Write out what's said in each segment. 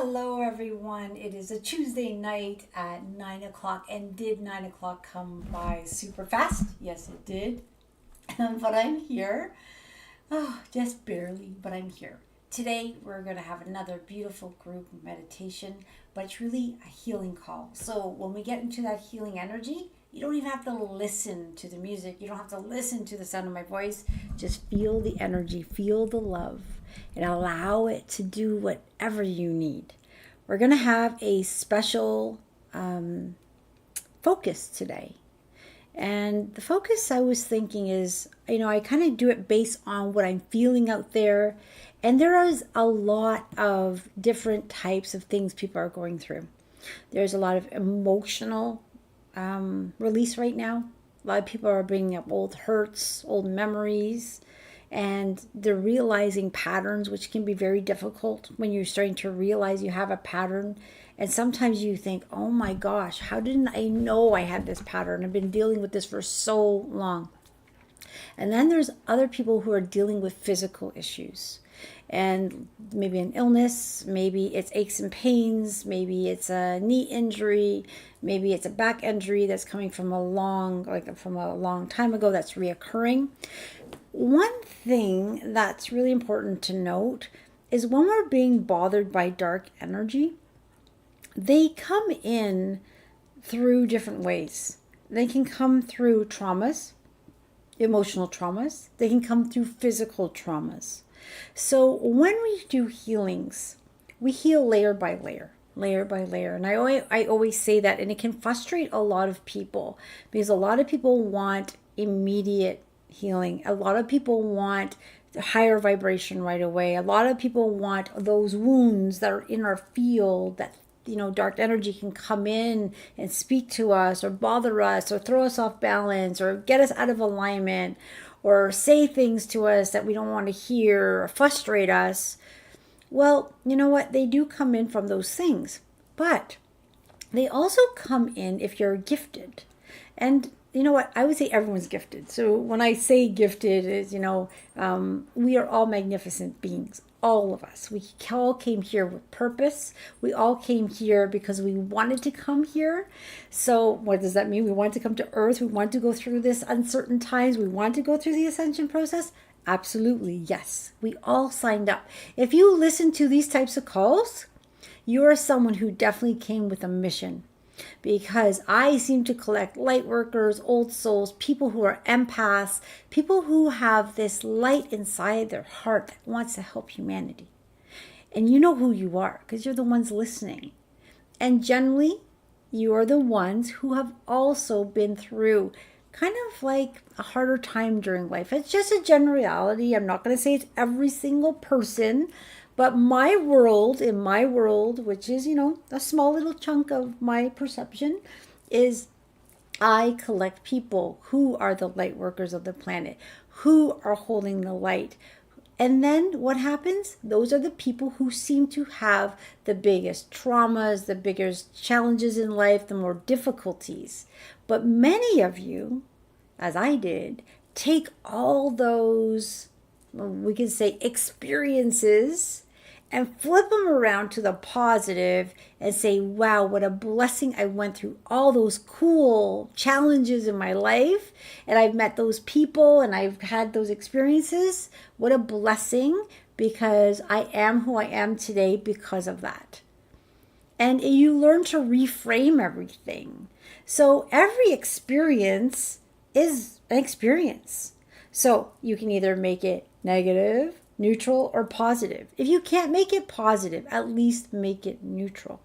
Hello, everyone. It is a Tuesday night at 9 o'clock. And did 9 o'clock come by super fast? Yes, it did. But I'm here. Oh, just barely, but I'm here. Today, we're going to have another beautiful group meditation, but it's really a healing call. So, when we get into that healing energy, you don't even have to listen to the music. You don't have to listen to the sound of my voice. Just feel the energy, feel the love, and allow it to do whatever you need. We're going to have a special focus today. And the focus I was thinking is, I kind of do it based on what I'm feeling out there. And there is a lot of different types of things people are going through. There's a lot of emotional release right now. A lot of people are bringing up old hurts, old memories, and they're realizing patterns, which can be very difficult when you're starting to realize you have a pattern. And sometimes you think, oh my gosh, how didn't I know I had this pattern? I've been dealing with this for so long. And then there's other people who are dealing with physical issues, and maybe an illness, maybe it's aches and pains, maybe it's a knee injury, maybe it's a back injury that's coming from a long time ago that's reoccurring. One thing that's really important to note is when we're being bothered by dark energy, they come in through different ways. They can come through traumas, emotional traumas. They can come through physical traumas. So when we do healings, we heal layer by layer, layer by layer. And I always say that, and it can frustrate a lot of people because a lot of people want immediate healing. A lot of people want higher vibration right away. A lot of people want those wounds that are in our field that dark energy can come in and speak to us or bother us or throw us off balance or get us out of alignment or say things to us that we don't want to hear or frustrate us. Well, you know what? They do come in from those things, but they also come in if you're gifted. And you know what? I would say everyone's gifted. So when I say gifted, is we are all magnificent beings. All of us. We all came here with purpose. We all came here because we wanted to come here. So what does that mean? We want to come to Earth. We want to go through this uncertain times. We want to go through the ascension process. Absolutely, yes. We all signed up. If you listen to these types of calls, you are someone who definitely came with a mission. Because I seem to collect light workers, old souls, people who are empaths, people who have this light inside their heart that wants to help humanity. And you know who you are because you're the ones listening. And generally, you are the ones who have also been through kind of like a harder time during life. It's just a generality. I'm not going to say it's every single person. But in my world, which is, a small little chunk of my perception, is I collect people who are the light workers of the planet, who are holding the light. And then what happens? Those are the people who seem to have the biggest traumas, the biggest challenges in life, the more difficulties. But many of you, as I did, take all those, we can say, experiences and flip them around to the positive and say, wow, what a blessing. I went through all those cool challenges in my life and I've met those people and I've had those experiences. What a blessing, because I am who I am today because of that. And you learn to reframe everything. So every experience is an experience. So you can either make it negative, neutral, or positive. If you can't make it positive, at least make it neutral.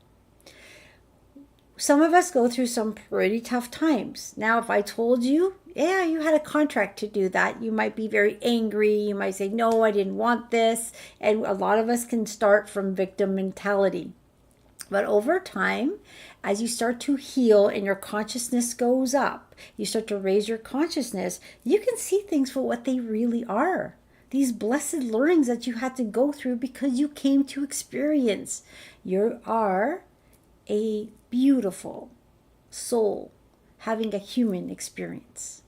Some of us go through some pretty tough times. Now, if I told you, yeah, you had a contract to do that, you might be very angry. You might say, no, I didn't want this. And a lot of us can start from victim mentality. But over time, as you start to heal and your consciousness goes up, you start to raise your consciousness, you can see things for what they really are. These blessed learnings that you had to go through because you came to experience. You are a beautiful soul having a human experience.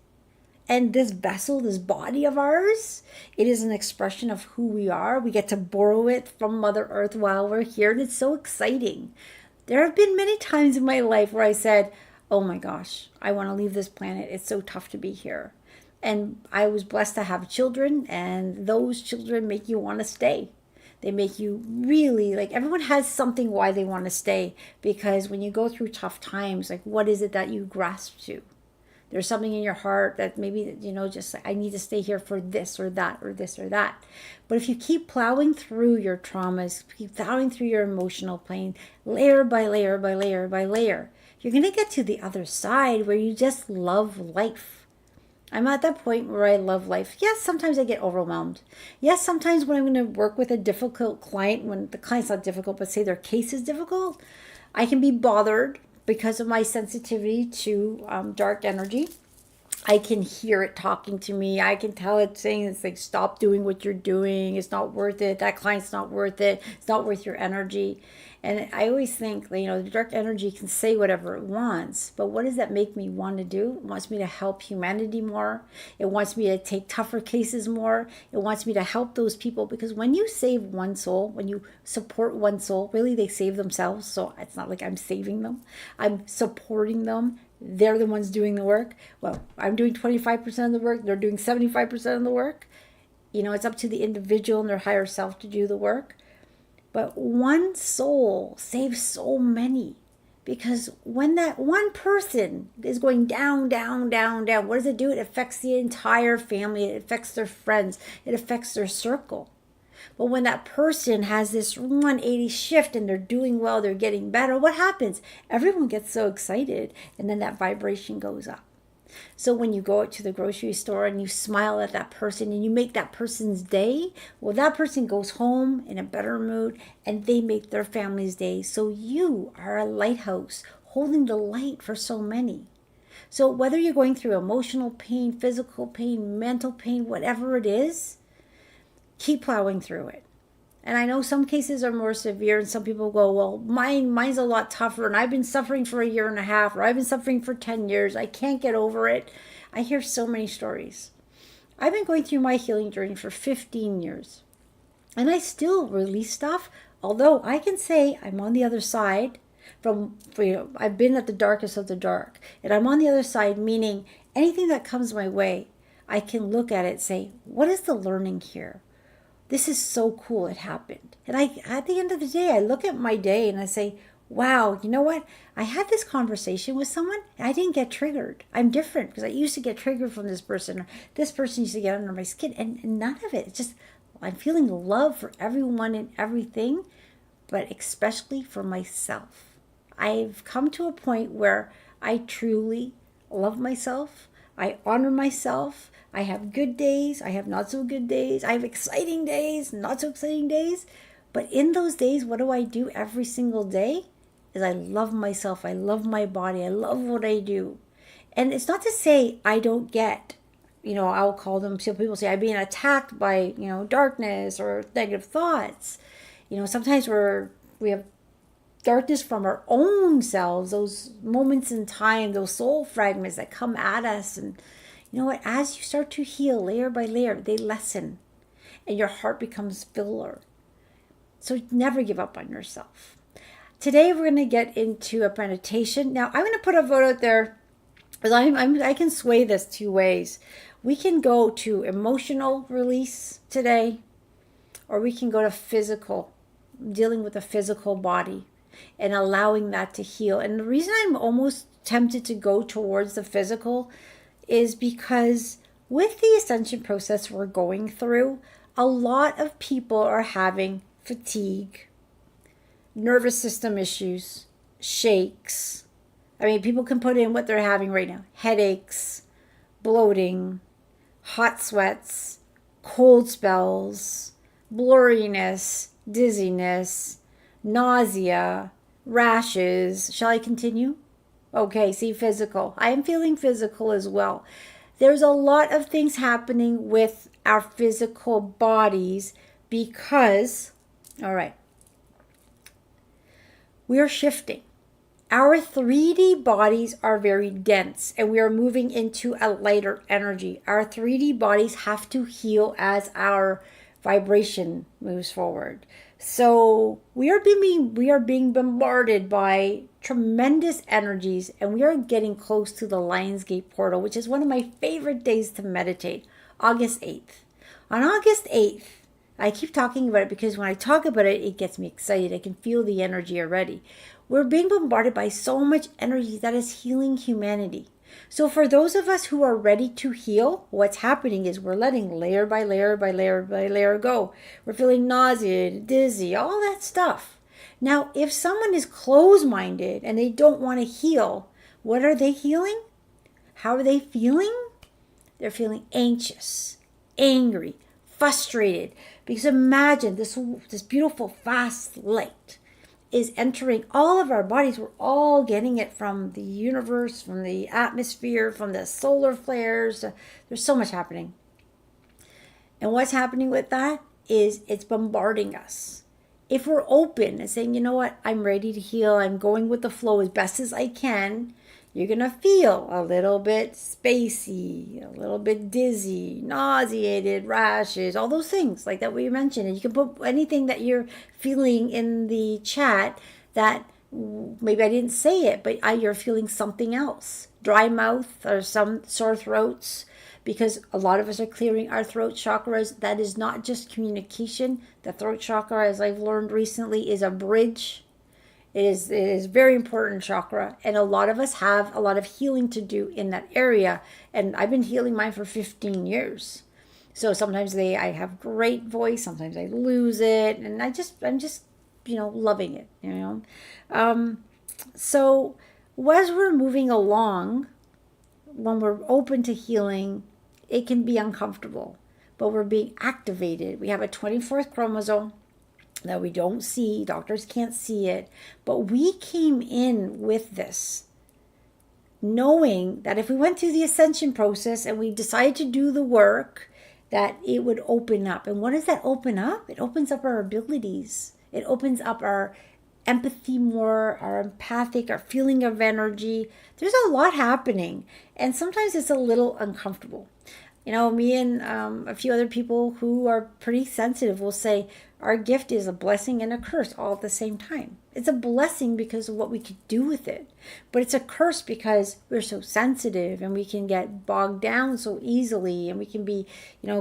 And this vessel, this body of ours, it is an expression of who we are. We get to borrow it from Mother Earth while we're here, and it's so exciting. There have been many times in my life where I said, oh my gosh, I want to leave this planet. It's so tough to be here. And I was blessed to have children, and those children make you want to stay. They make you really, like, everyone has something why they want to stay, because when you go through tough times, like, what is it that you grasp to? There's something in your heart that maybe, just like, I need to stay here for this or that or this or that. But if you keep plowing through your traumas, keep plowing through your emotional pain, layer by layer by layer by layer, you're going to get to the other side where you just love life. I'm at that point where I love life. Yes, sometimes I get overwhelmed. Yes, sometimes when I'm going to work with a difficult client, when the client's not difficult, but say their case is difficult, I can be bothered because of my sensitivity to dark energy. I can hear it talking to me. I can tell it saying, it's like, stop doing what you're doing. It's not worth it. That client's not worth it. It's not worth your energy. And I always think, the dark energy can say whatever it wants, but what does that make me want to do? It wants me to help humanity more. It wants me to take tougher cases more. It wants me to help those people, because when you save one soul, when you support one soul, really they save themselves. So it's not like I'm saving them. I'm supporting them. They're the ones doing the work. Well, I'm doing 25% of the work. They're doing 75% of the work. It's up to the individual and their higher self to do the work. But one soul saves so many, because when that one person is going down, down, down, down, what does it do? It affects the entire family. It affects their friends. It affects their circle. But when that person has this 180 shift and they're doing well, they're getting better, what happens? Everyone gets so excited, and then that vibration goes up. So when you go out to the grocery store and you smile at that person and you make that person's day, well, that person goes home in a better mood and they make their family's day. So you are a lighthouse holding the light for so many. So whether you're going through emotional pain, physical pain, mental pain, whatever it is, keep plowing through it. And I know some cases are more severe, and some people go, well, mine's a lot tougher, and I've been suffering for a year and a half, or I've been suffering for 10 years. I can't get over it. I hear so many stories. I've been going through my healing journey for 15 years, and I still release stuff, although I can say I'm on the other side I've been at the darkest of the dark, and I'm on the other side, meaning anything that comes my way, I can look at it and say, what is the learning here? This is so cool it happened. And at the end of the day, I look at my day and I say, wow, you know what? I had this conversation with someone and I didn't get triggered. I'm different because I used to get triggered from this person. This person used to get under my skin, and none of it. It's just, I'm feeling love for everyone and everything, but especially for myself. I've come to a point where I truly love myself. I honor myself. I have good days. I have not so good days. I have exciting days, not so exciting days. But in those days, what do I do every single day? Is I love myself. I love my body. I love what I do. And it's not to say I don't get, I'll call them, so people say I'm being attacked by, darkness or negative thoughts. Sometimes we have darkness from our own selves, those moments in time, those soul fragments that come at us. And you know what? As you start to heal layer by layer, they lessen and your heart becomes fuller. So never give up on yourself. Today we're going to get into a meditation. Now I'm going to put a vote out there, because I can sway this two ways. We can go to emotional release today, or we can go to physical, dealing with the physical body and allowing that to heal. And the reason I'm almost tempted to go towards the physical is because with the ascension process we're going through, a lot of people are having fatigue, nervous system issues, shakes. I mean, people can put in what they're having right now: headaches, bloating, hot sweats, cold spells, blurriness, dizziness, nausea, rashes. Shall I continue? Okay, see, physical. I am feeling physical as well. There's a lot of things happening with our physical bodies because, all right, we are shifting. Our 3D bodies are very dense and we are moving into a lighter energy. Our 3D bodies have to heal as our vibration moves forward. So we are being bombarded by tremendous energies, and we are getting close to the Lionsgate portal, which is one of my favorite days to meditate, August 8th. On August 8th, I keep talking about it because when I talk about it, it gets me excited. I can feel the energy already. We're being bombarded by so much energy that is healing humanity. So for those of us who are ready to heal, what's happening is we're letting layer by layer by layer by layer go. We're feeling nauseated, dizzy, all that stuff. Now, if someone is closed-minded and they don't want to heal, what are they healing? How are they feeling? They're feeling anxious, angry, frustrated. Because imagine this beautiful, fast light is entering all of our bodies. We're all getting it from the universe, from the atmosphere, from the solar flares. There's so much happening. And what's happening with that is it's bombarding us. If we're open and saying, you know what, I'm ready to heal, I'm going with the flow as best as I can, you're going to feel a little bit spacey, a little bit dizzy, nauseated, rashes, all those things like that we mentioned. And you can put anything that you're feeling in the chat that maybe I didn't say it, but you're feeling something else. Dry mouth or some sore throats, because a lot of us are clearing our throat chakras. That is not just communication. The throat chakra, as I've learned recently, is a bridge. It is very important chakra, and a lot of us have a lot of healing to do in that area. And I've been healing mine for 15 years. So sometimes I have great voice, sometimes I lose it, and I'm just loving it. So as we're moving along, when we're open to healing, it can be uncomfortable, but we're being activated. We have a 24th chromosome that we don't see. Doctors can't see it. But we came in with this, knowing that if we went through the ascension process and we decided to do the work, that it would open up. And what does that open up? It opens up our abilities. It opens up our empathy more, our empathic, our feeling of energy. There's a lot happening. And sometimes it's a little uncomfortable. Me and a few other people who are pretty sensitive will say our gift is a blessing and a curse all at the same time. It's a blessing because of what we could do with it, but it's a curse because we're so sensitive and we can get bogged down so easily, and we can be,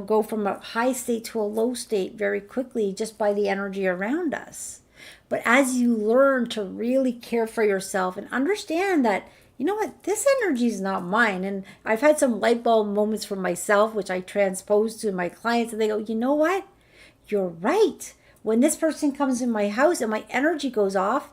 go from a high state to a low state very quickly just by the energy around us. But as you learn to really care for yourself and understand that, you know what, this energy is not mine. And I've had some light bulb moments for myself, which I transpose to my clients, and they go, you know what? You're right. When this person comes in my house and my energy goes off,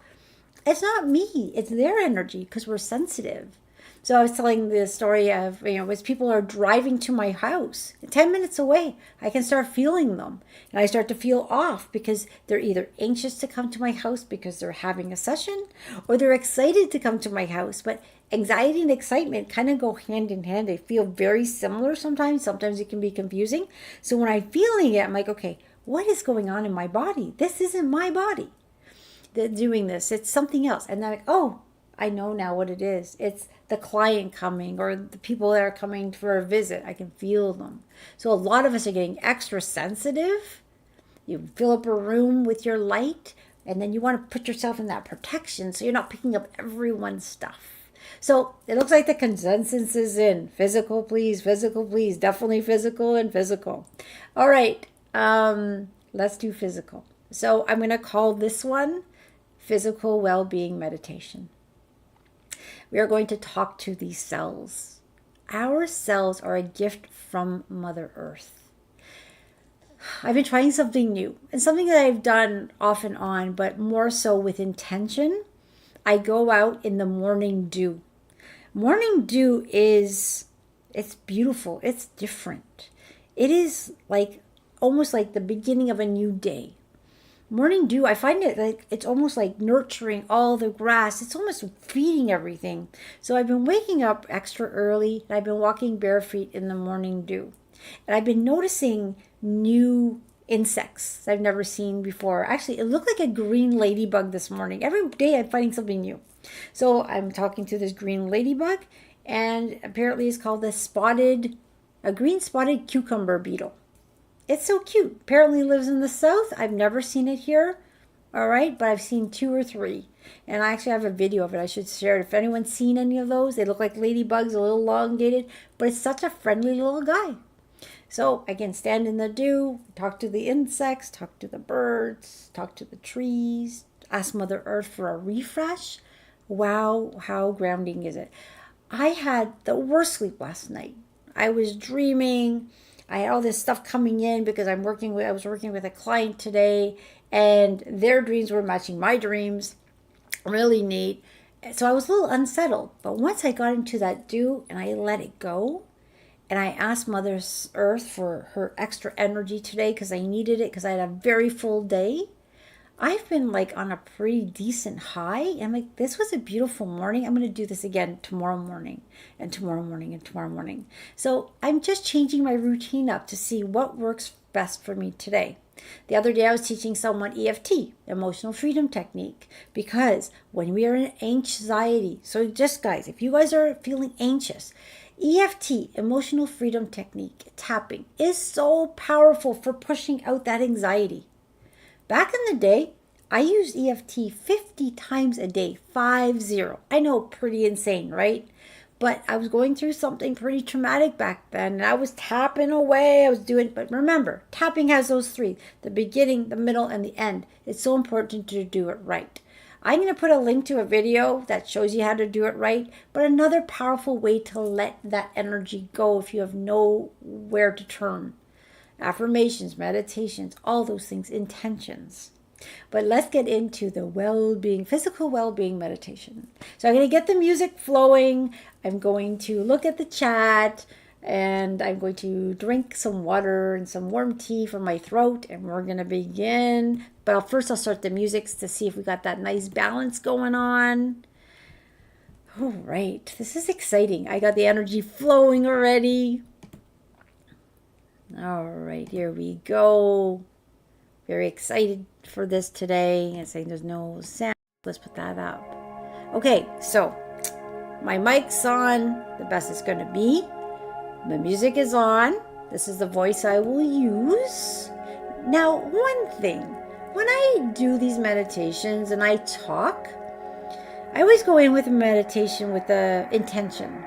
it's not me, it's their energy, because we're sensitive. So I was telling the story of, as people are driving to my house, 10 minutes away, I can start feeling them. And I start to feel off because they're either anxious to come to my house because they're having a session, or they're excited to come to my house. But anxiety and excitement kind of go hand in hand. They feel very similar sometimes. Sometimes it can be confusing. So when I'm feeling it, I'm like, okay, what is going on in my body? This isn't my body that's doing this. It's something else. And I'm like, oh, I know now what it is. It's the client coming or the people that are coming for a visit. I can feel them. So a lot of us are getting extra sensitive. You fill up a room with your light, and then you want to put yourself in that protection so you're not picking up everyone's stuff. So it looks like the consensus is in. Physical, please. Physical, please. Definitely physical and physical. All right. Let's do physical. So I'm going to call this one Physical Well-Being Meditation. We are going to talk to these cells. Our cells are a gift from Mother Earth. I've been trying something new, and something that I've done off and on, but more so with intention. I go out in the morning dew. Morning dew it's beautiful. It's different. It is almost like the beginning of a new day. Morning dew, I find it like it's almost like nurturing all the grass. It's almost feeding everything. So I've been waking up extra early, and I've been walking bare feet in the morning dew. And I've been noticing new insects I've never seen before. Actually, it looked like a green ladybug this morning. Every day I'm finding something new. So I'm talking to this green ladybug, and apparently it's called a green spotted cucumber beetle. It's so cute. Apparently lives in the south. I've never seen it here. All right, but I've seen 2 or 3. And I actually have a video of it. I should share it. If anyone's seen any of those, they look like ladybugs, a little elongated, but it's such a friendly little guy. So I can stand in the dew, talk to the insects, talk to the birds, talk to the trees, ask Mother Earth for a refresh. Wow, how grounding is it? I had the worst sleep last night. I was dreaming. I had all this stuff coming in because I was working with a client today, and their dreams were matching my dreams. Really neat. So I was a little unsettled. But once I got into that dew and I let it go, and I asked Mother Earth for her extra energy today because I needed it because I had a very full day, I've been like on a pretty decent high. I'm like, this was a beautiful morning. I'm going to do this again tomorrow morning and tomorrow morning and tomorrow morning. So I'm just changing my routine up to see what works best for me today. The other day I was teaching someone EFT, emotional freedom technique, because when we are in anxiety, so just guys, if you guys are feeling anxious, EFT, emotional freedom technique, tapping is so powerful for pushing out that anxiety. Back in the day, I used EFT 50 times a day, 50. I know, pretty insane, right? But I was going through something pretty traumatic back then, and I was tapping away. But remember, tapping has those 3, the beginning, the middle, and the end. It's so important to do it right. I'm going to put a link to a video that shows you how to do it right, but another powerful way to let that energy go if you have nowhere to turn. Affirmations, meditations, all those things, intentions. But let's get into the well-being, physical well-being meditation. So I'm going to get the music flowing. I'm going to look at the chat, and I'm going to drink some water and some warm tea for my throat, and we're going to begin. But first I'll start the music to see if we got that nice balance going on. All right, this is exciting. I got the energy flowing already. All right, here we go. Very excited for this today. I'm saying there's no sound. Let's put that up. Okay, so my mic's on, the best it's going to be. The music is on. This is the voice I will use. Now, one thing, when I do these meditations and I talk, I always go in with a meditation with the intention.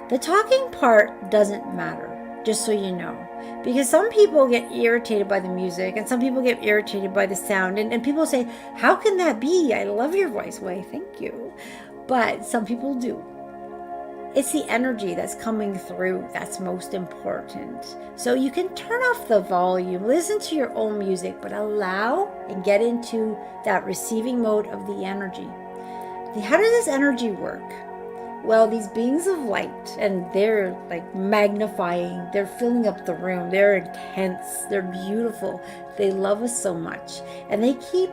The talking part doesn't matter, just so you know. Because some people get irritated by the music and some people get irritated by the sound. And people say, how can that be? I love your voice. Why, thank you. But some people do. It's the energy that's coming through that's most important. So you can turn off the volume, listen to your own music, but allow and get into that receiving mode of the energy. How does this energy work? Well, these beings of light, and they're like magnifying, they're filling up the room, they're intense, they're beautiful, they love us so much. And they keep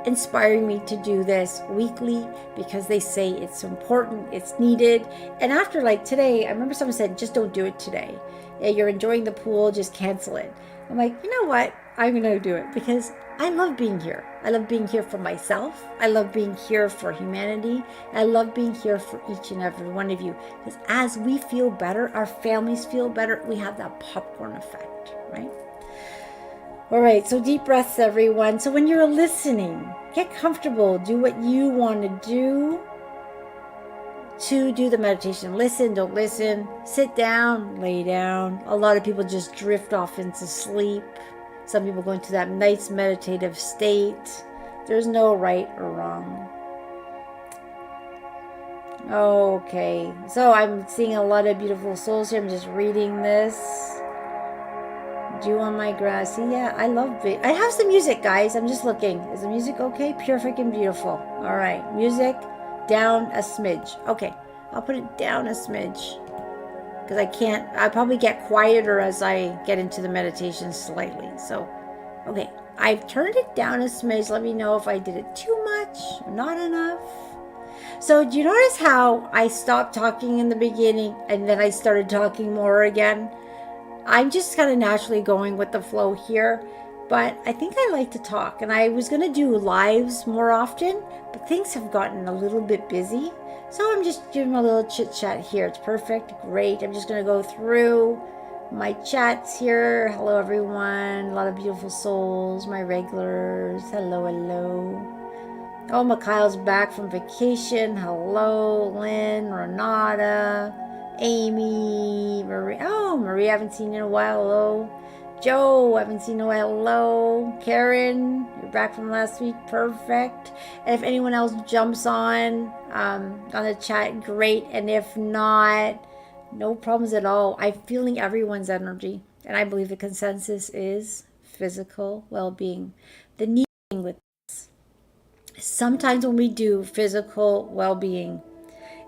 inspiring me to do this weekly because they say it's important, it's needed. And after like today, I remember someone said, just don't do it today. Yeah, you're enjoying the pool, just cancel it. I'm like, you know what? I'm going to do it because I love being here. I love being here for myself. I love being here for humanity. I love being here for each and every one of you. Because as we feel better, our families feel better, we have that popcorn effect, right? All right, so deep breaths, everyone. So when you're listening, get comfortable. Do what you want to do the meditation. Listen, don't listen. Sit down, lay down. A lot of people just drift off into sleep. Some people go into that nice meditative state. There's no right or wrong. Okay, so I'm seeing a lot of beautiful souls here. I'm just reading this. Dew on my grass. See, yeah, I love it. I have some music, guys. I'm just looking. Is the music okay? Pure freaking beautiful. All right, music down a smidge. Okay, I'll put it down a smidge because I probably get quieter as I get into the meditation slightly. So, okay, I've turned it down a smidge. Let me know if I did it too much or not enough. So do you notice how I stopped talking in the beginning and then I started talking more again? I'm just kind of naturally going with the flow here. But I think I like to talk, and I was going to do lives more often, but things have gotten a little bit busy. So I'm just doing a little chit chat here. It's perfect. Great. I'm just going to go through my chats here. Hello, everyone. A lot of beautiful souls, my regulars. Hello, hello. Oh, Mikhail's back from vacation. Hello, Lynn, Renata, Amy, Marie. Oh, Marie, I haven't seen you in a while. Hello. Joe, I haven't seen you in a while. Hello. Karen, you're back from last week. Perfect. And if anyone else jumps on the chat, great. And if not, no problems at all. I'm feeling everyone's energy. And I believe the consensus is physical well-being. The need with sometimes when we do physical well-being,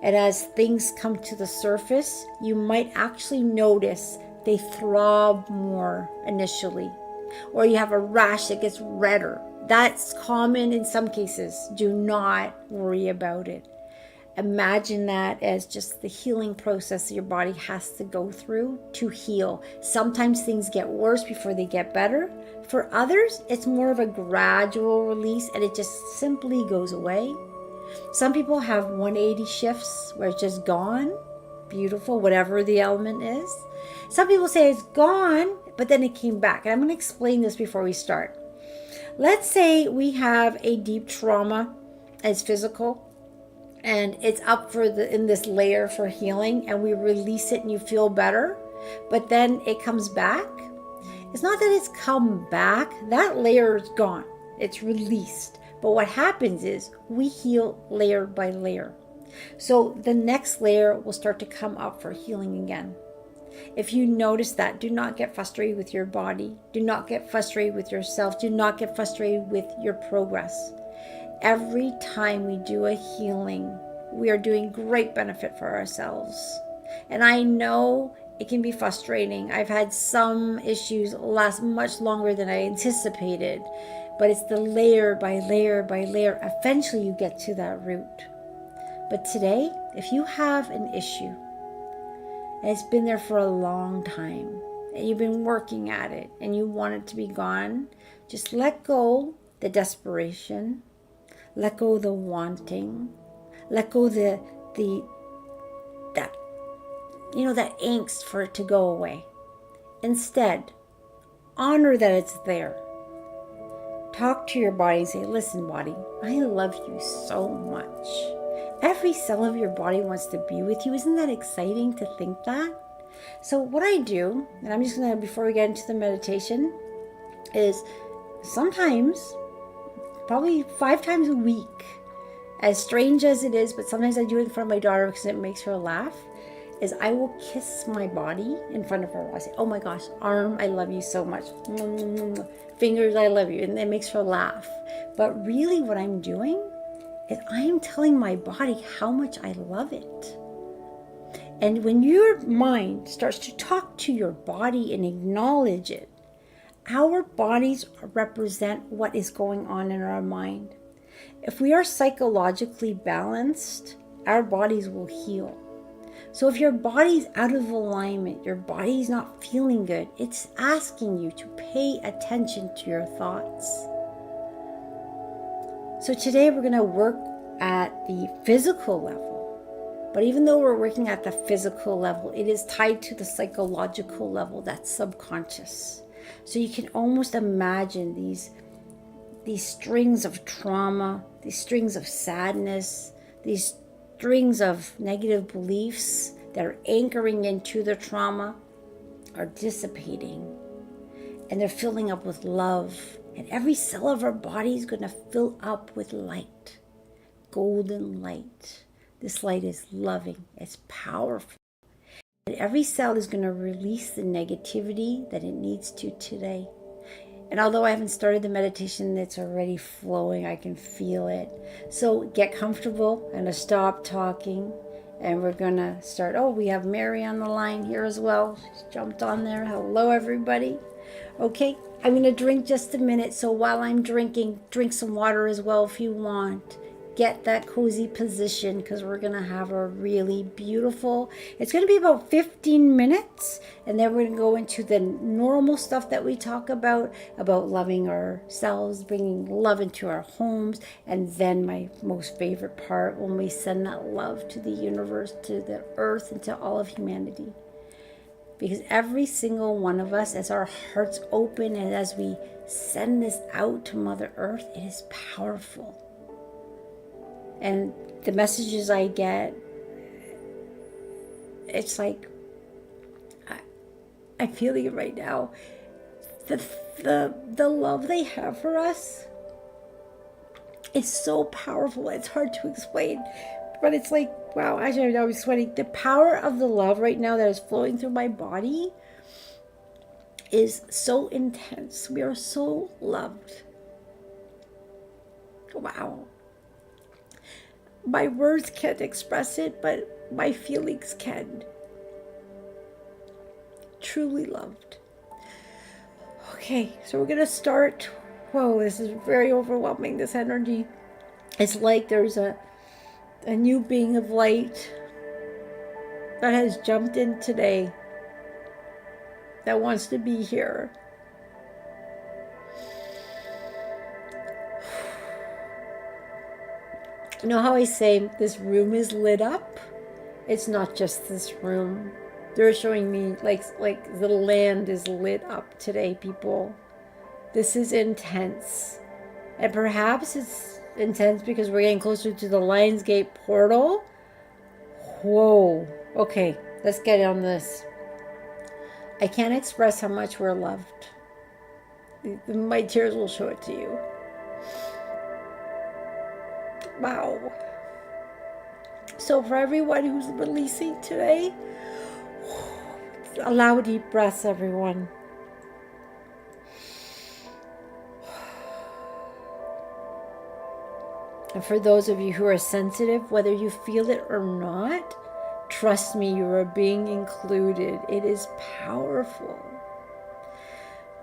and as things come to the surface, you might actually notice they throb more initially, or you have a rash that gets redder. That's common in some cases. Do not worry about it. Imagine that as just the healing process your body has to go through to heal. Sometimes things get worse before they get better. For others, it's more of a gradual release and it just simply goes away. Some people have 180 shifts where it's just gone. Beautiful, whatever the element is. Some people say it's gone, but then it came back. And I'm going to explain this before we start. Let's say we have a deep trauma as physical, and it's up for in this layer for healing, and we release it and you feel better, but then it comes back. It's not that it's come back. That layer is gone. It's released. But what happens is we heal layer by layer. So the next layer will start to come up for healing again. If you notice that, do not get frustrated with your body. Do not get frustrated with yourself. Do not get frustrated with your progress. Every time we do a healing, we are doing great benefit for ourselves. And I know it can be frustrating. I've had some issues last much longer than I anticipated, but it's the layer by layer by layer. Eventually you get to that root. But today, if you have an issue, and it's been there for a long time, and you've been working at it, and you want it to be gone, just let go the desperation, let go the wanting, let go that angst for it to go away. Instead, honor that it's there. Talk to your body and say, listen, body, I love you so much. Every cell of your body wants to be with you. Isn't that exciting to think that? So what I do, and I'm just going to, before we get into the meditation, is sometimes, probably 5 times a week, as strange as it is, but sometimes I do it in front of my daughter because it makes her laugh, is I will kiss my body in front of her. I say, oh my gosh, arm, I love you so much. Fingers, I love you. And it makes her laugh. But really what I'm doing is I am telling my body how much I love it. And when your mind starts to talk to your body and acknowledge it, our bodies represent what is going on in our mind. If we are psychologically balanced, our bodies will heal. So if your body's out of alignment, your body's not feeling good, it's asking you to pay attention to your thoughts. So today we're going to work at the physical level. But even though we're working at the physical level, it is tied to the psychological level, that's subconscious. So you can almost imagine these strings of trauma, these strings of sadness, these strings of negative beliefs that are anchoring into the trauma are dissipating. And they're filling up with love. And every cell of our body is going to fill up with light, golden light. This light is loving. It's powerful. And every cell is going to release the negativity that it needs to today. And although I haven't started the meditation, it's already flowing. I can feel it. So get comfortable. I'm going to stop talking. And we're going to start. Oh, we have Mary on the line here as well. She's jumped on there. Hello, everybody. Okay, I'm going to drink just a minute. So while I'm drinking, drink some water as well if you want. get that cozy position because we're going to have a really beautiful, it's going to be about 15 minutes, and then we're going to go into the normal stuff that we talk about loving ourselves, bringing love into our homes, and then my most favorite part, when we send that love to the universe, to the earth, and to all of humanity. Because every single one of us, as our hearts open and as we send this out to Mother Earth, it is powerful. And the messages I get, it's like, I'm feeling it right now. The love they have for us is so powerful. It's hard to explain. But it's like, wow, actually, I was sweating. The power of the love right now that is flowing through my body is so intense. We are so loved. Wow. My words can't express it, but my feelings can. Truly loved. Okay, so we're going to start. Whoa, this is very overwhelming, this energy. It's like there's a new being of light that has jumped in today, that wants to be here. You know how I say this room is lit up? It's not just this room. They're showing me like the land is lit up today, people. This is intense. And perhaps it's intense because we're getting closer to the Lionsgate portal. Whoa. Okay, let's get on this. I can't express how much we're loved. My tears will show it to you. Wow. So for everyone who's releasing today, allow deep breaths, everyone. And for those of you who are sensitive, whether you feel it or not, trust me, you are being included. It is powerful.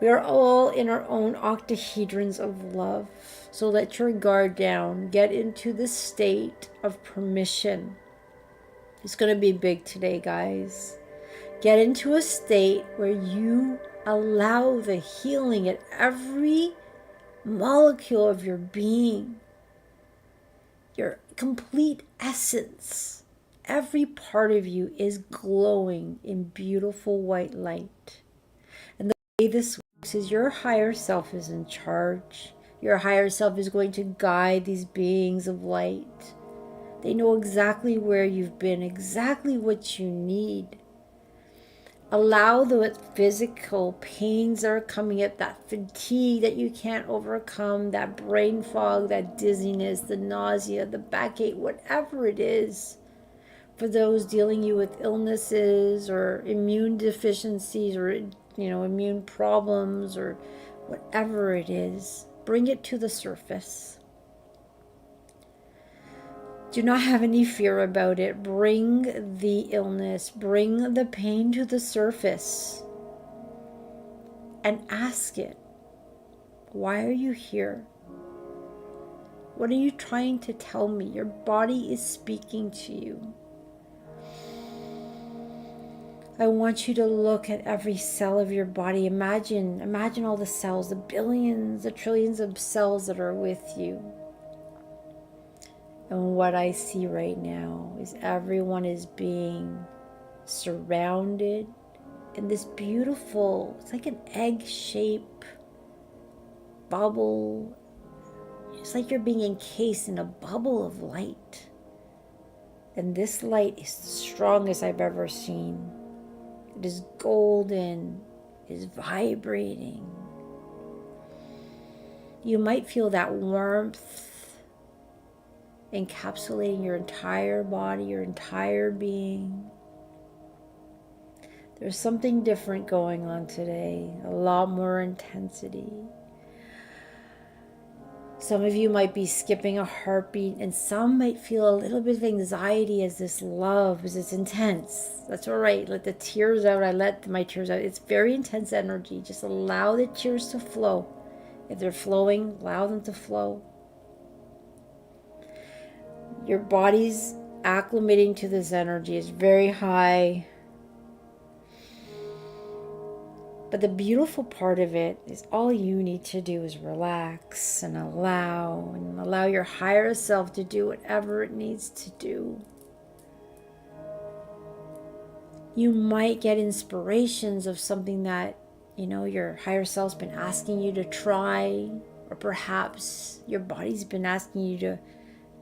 We are all in our own octahedrons of love. So let your guard down. Get into the state of permission. It's going to be big today, guys. Get into a state where you allow the healing at every molecule of your being. Your complete essence. Every part of you is glowing in beautiful white light. And the way this works is your higher self is in charge. Your higher self is going to guide these beings of light. They know exactly where you've been, exactly what you need. Allow the physical pains that are coming up, that fatigue that you can't overcome, that brain fog, that dizziness, the nausea, the backache, whatever it is. For those dealing with illnesses or immune deficiencies or immune problems or whatever it is, bring it to the surface. Do not have any fear about it. Bring the illness, bring the pain to the surface and ask it, why are you here? What are you trying to tell me? Your body is speaking to you. I want you to look at every cell of your body. Imagine all the cells, the billions, the trillions of cells that are with you. And what I see right now is everyone is being surrounded in this beautiful, it's like an egg-shaped bubble. It's like you're being encased in a bubble of light. And this light is the strongest I've ever seen. It is golden, it is vibrating. You might feel that warmth encapsulating your entire body, your entire being. There's something different going on today, a lot more intensity. Some of you might be skipping a heartbeat, and some might feel a little bit of anxiety as this love, as it's intense. That's all right. Let the tears out. I let my tears out. It's very intense energy. Just allow the tears to flow. If they're flowing, allow them to flow. Your body's acclimating to this energy. It's very high. But the beautiful part of it is all you need to do is relax and allow your higher self to do whatever it needs to do. You might get inspirations of something that, your higher self's been asking you to try, or perhaps your body's been asking you to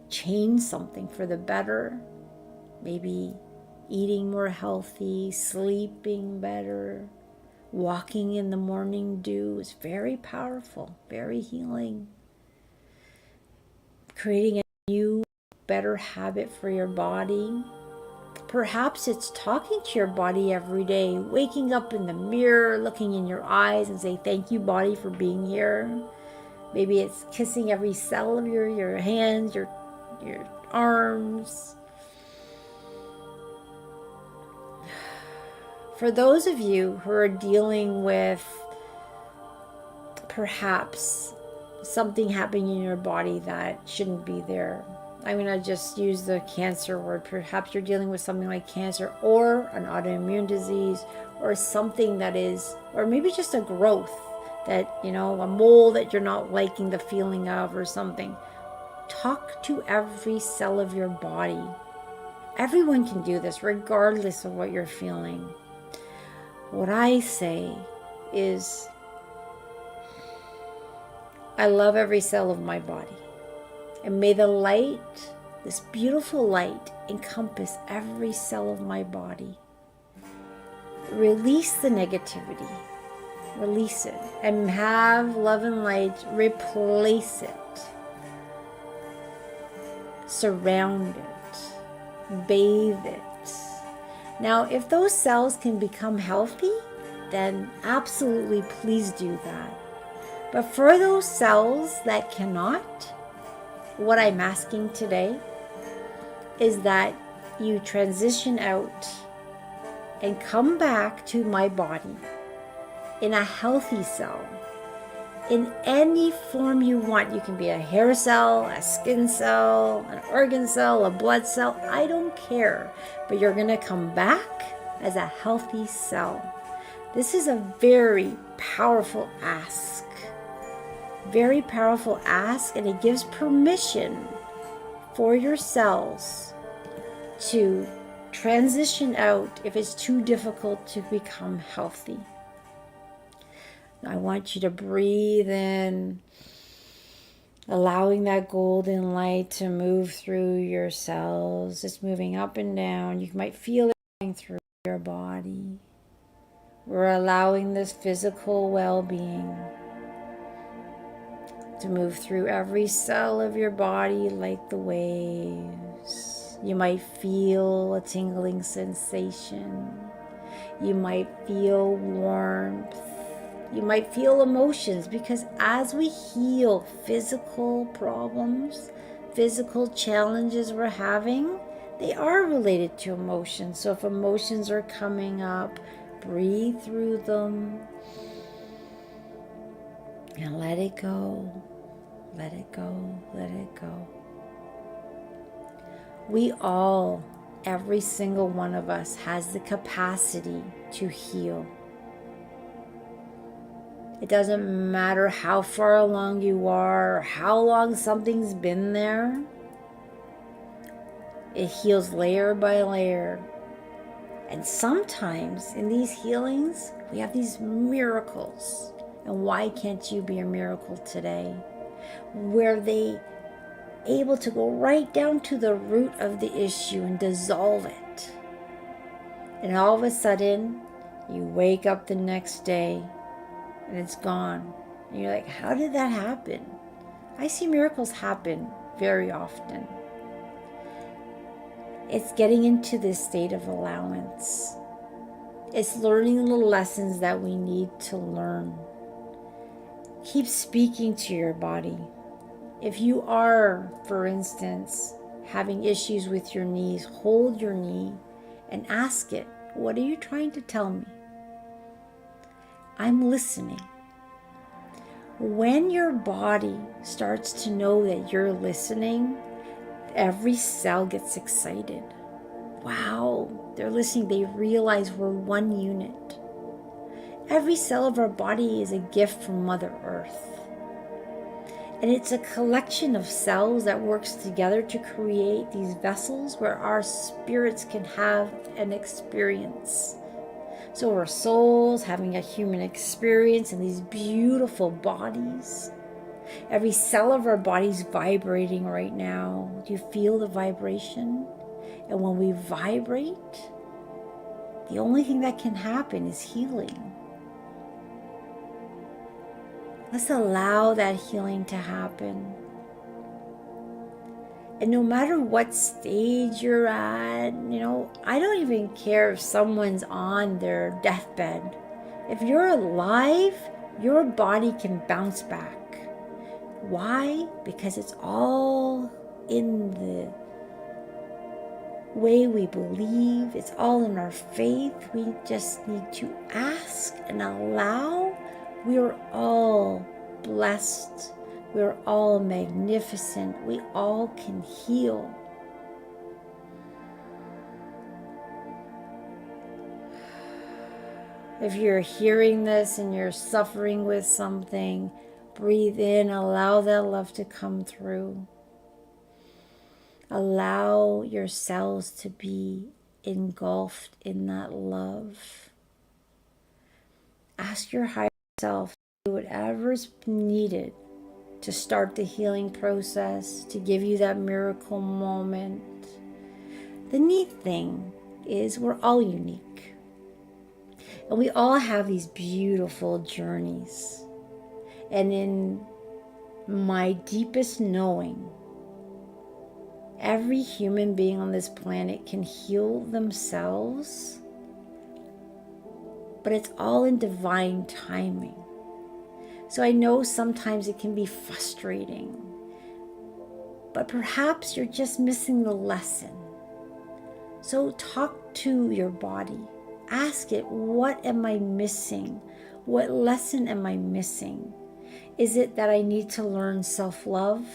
change something for the better. Maybe eating more healthy, sleeping better. Walking in the morning dew is very powerful, very healing. Creating a new, better habit for your body. Perhaps it's talking to your body every day, waking up in the mirror, looking in your eyes and say, thank you, body, for being here. Maybe it's kissing every cell of your hands, your arms. For those of you who are dealing with perhaps something happening in your body that shouldn't be there, I'm going to just use the cancer word. Perhaps you're dealing with something like cancer or an autoimmune disease or something that is, or maybe just a growth that, a mole that you're not liking the feeling of or something. Talk to every cell of your body. Everyone can do this regardless of what you're feeling. What I say is, I love every cell of my body. And may the light, this beautiful light, encompass every cell of my body. Release the negativity. Release it. And have love and light replace it. Surround it. Bathe it. Now, if those cells can become healthy, then absolutely please do that. But for those cells that cannot, what I'm asking today is that you transition out and come back to my body in a healthy cell, in any form you want. You can be a hair cell, a skin cell, an organ cell, a blood cell. I don't care. But you're going to come back as a healthy cell. This is a very powerful ask. Very powerful ask, and it gives permission for your cells to transition out if it's too difficult to become healthy. I want you to breathe in, allowing that golden light to move through your cells. It's moving up and down. You might feel it going through your body. We're allowing this physical well-being to move through every cell of your body like the waves. You might feel a tingling sensation. You might feel warmth. You might feel emotions, because as we heal physical problems, physical challenges we're having, they are related to emotions. So if emotions are coming up, breathe through them and let it go. Let it go. Let it go. We all, every single one of us, has the capacity to heal. It doesn't matter how far along you are or how long something's been there. It heals layer by layer. And sometimes in these healings, we have these miracles. And why can't you be a miracle today? Where they able to go right down to the root of the issue and dissolve it. And all of a sudden, you wake up the next day and it's gone. And you're like, how did that happen? I see miracles happen very often. It's getting into this state of allowance. It's learning the lessons that we need to learn. Keep speaking to your body. If you are, for instance, having issues with your knees, hold your knee and ask it, what are you trying to tell me? I'm listening. When your body starts to know that you're listening, every cell gets excited. Wow, they're listening. They realize we're one unit. Every cell of our body is a gift from Mother Earth. And it's a collection of cells that works together to create these vessels where our spirits can have an experience. So our souls having a human experience in these beautiful bodies. Every cell of our body is vibrating right now. Do you feel the vibration? And when we vibrate, the only thing that can happen is healing. Let's allow that healing to happen. And no matter what stage you're at, I don't even care if someone's on their deathbed. If you're alive, your body can bounce back. Why? Because it's all in the way we believe. It's all in our faith. We just need to ask and allow. We are all blessed. We're all magnificent. We all can heal. If you're hearing this and you're suffering with something, breathe in, allow that love to come through. Allow your cells to be engulfed in that love. Ask your higher self to do whatever's needed to start the healing process, to give you that miracle moment. The neat thing is we're all unique. And we all have these beautiful journeys. And in my deepest knowing, every human being on this planet can heal themselves, but it's all in divine timing. So I know sometimes it can be frustrating, but perhaps you're just missing the lesson. So talk to your body. Ask it, what am I missing? What lesson am I missing? Is it that I need to learn self-love?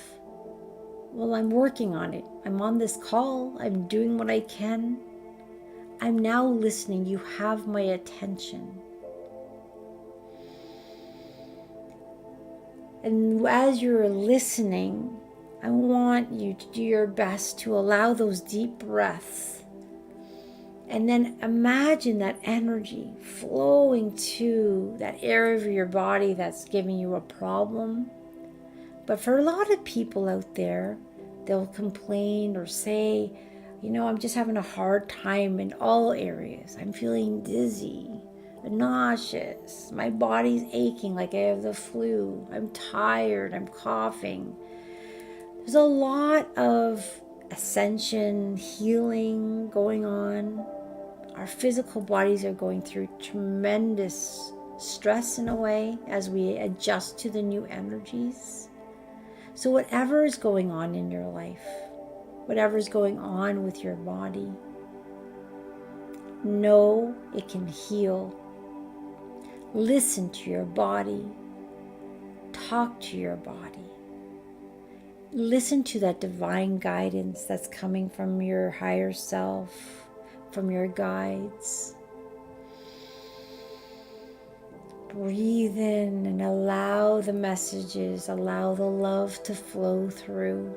Well, I'm working on it. I'm on this call. I'm doing what I can. I'm now listening. You have my attention. And as you're listening, I want you to do your best to allow those deep breaths. And then imagine that energy flowing to that area of your body that's giving you a problem. But for a lot of people out there, they'll complain or say, I'm just having a hard time in all areas. I'm feeling dizzy, nauseous. My body's aching like I have the flu. I'm tired. I'm coughing. There's a lot of ascension, healing going on. Our physical bodies are going through tremendous stress in a way as we adjust to the new energies. So whatever is going on in your life, whatever is going on with your body, know it can heal. Listen to your body. Talk to your body. Listen to that divine guidance that's coming from your higher self, from your guides. Breathe in and allow the messages, allow the love to flow through.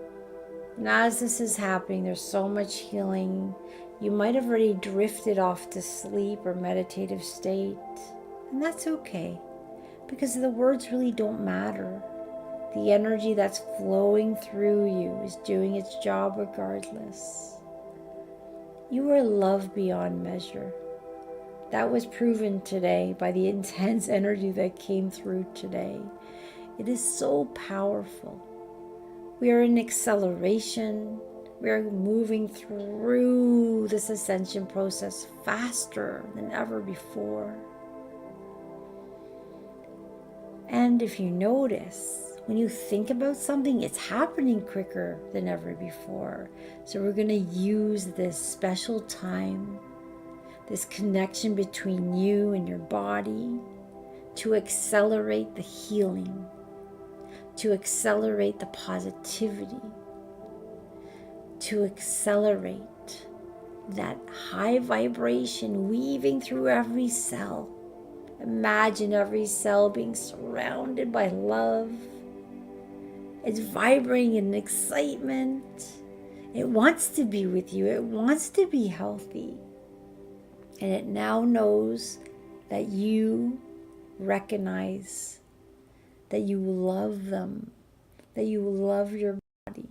And as this is happening, there's so much healing. You might have already drifted off to sleep or meditative state. And that's okay, because the words really don't matter. The energy that's flowing through you is doing its job regardless. You are loved beyond measure. That was proven today by the intense energy that came through today. It is so powerful. We are in acceleration. We are moving through this ascension process faster than ever before. And if you notice, when you think about something, it's happening quicker than ever before. So we're going to use this special time, this connection between you and your body, to accelerate the healing, to accelerate the positivity. to accelerate that high vibration weaving through every cell. Imagine every cell being surrounded by love. It's vibrating in excitement. It wants to be with you. It wants to be healthy. And it now knows that you recognize that you love them, that you love your body.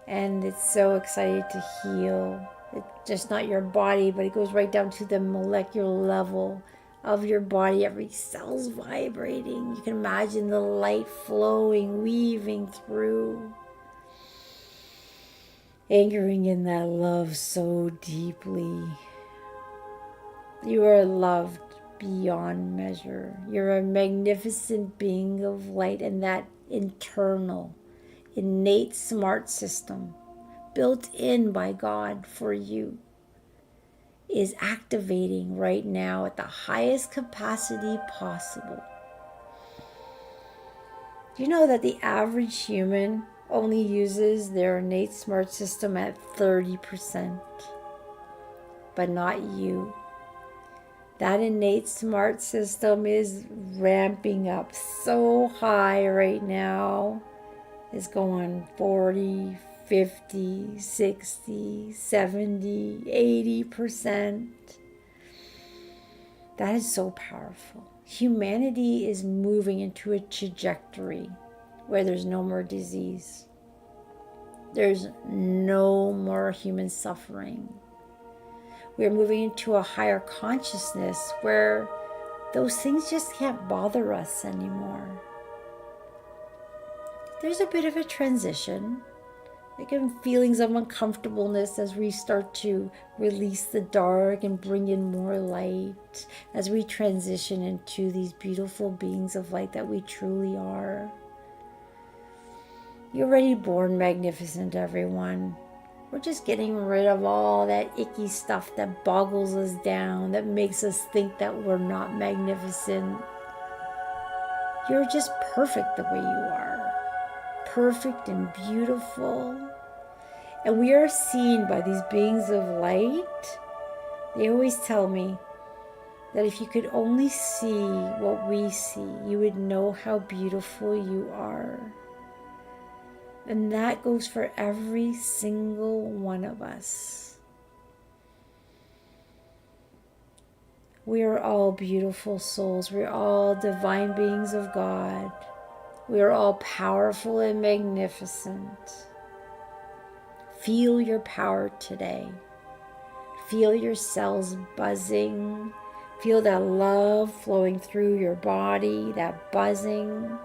And it's so excited to heal. It's just not your body, but it goes right down to the molecular level of your body. Every cell's vibrating. You can imagine the light flowing, weaving through, anchoring in that love so deeply. You are loved beyond measure. You're a magnificent being of light, and that internal, innate smart system built in by God for you is activating right now at the highest capacity possible. Do you know that the average human only uses their innate smart system at 30%, but not you? That innate smart system is ramping up so high right now. It's going 40, 50, 60, 70, 80%. That is so powerful. Humanity is moving into a trajectory where there's no more disease. There's no more human suffering. We're moving into a higher consciousness where those things just can't bother us anymore. There's a bit of a transition, like feelings of uncomfortableness as we start to release the dark and bring in more light, as we transition into these beautiful beings of light that we truly are. You're already born magnificent, everyone. We're just getting rid of all that icky stuff that boggles us down, that makes us think that we're not magnificent. You're just perfect the way you are. Perfect and beautiful. And we are seen by these beings of light. They always tell me that if you could only see what we see, you would know how beautiful you are. And that goes for every single one of us. We are all beautiful souls. We're all divine beings of God. We are all powerful and magnificent. Feel your power today. Feel your cells buzzing. Feel that love flowing through your body, that buzzing.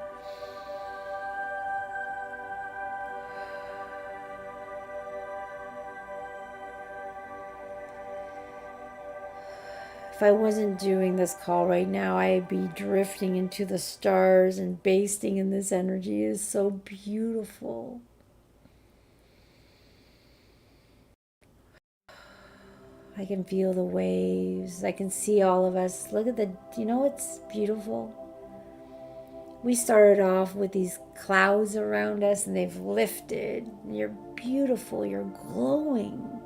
If I wasn't doing this call right now, I'd be drifting into the stars and basking in this energy. It is so beautiful. I can feel the waves. I can see all of us. Look at you know what's beautiful? We started off with these clouds around us and they've lifted. You're beautiful. You're glowing.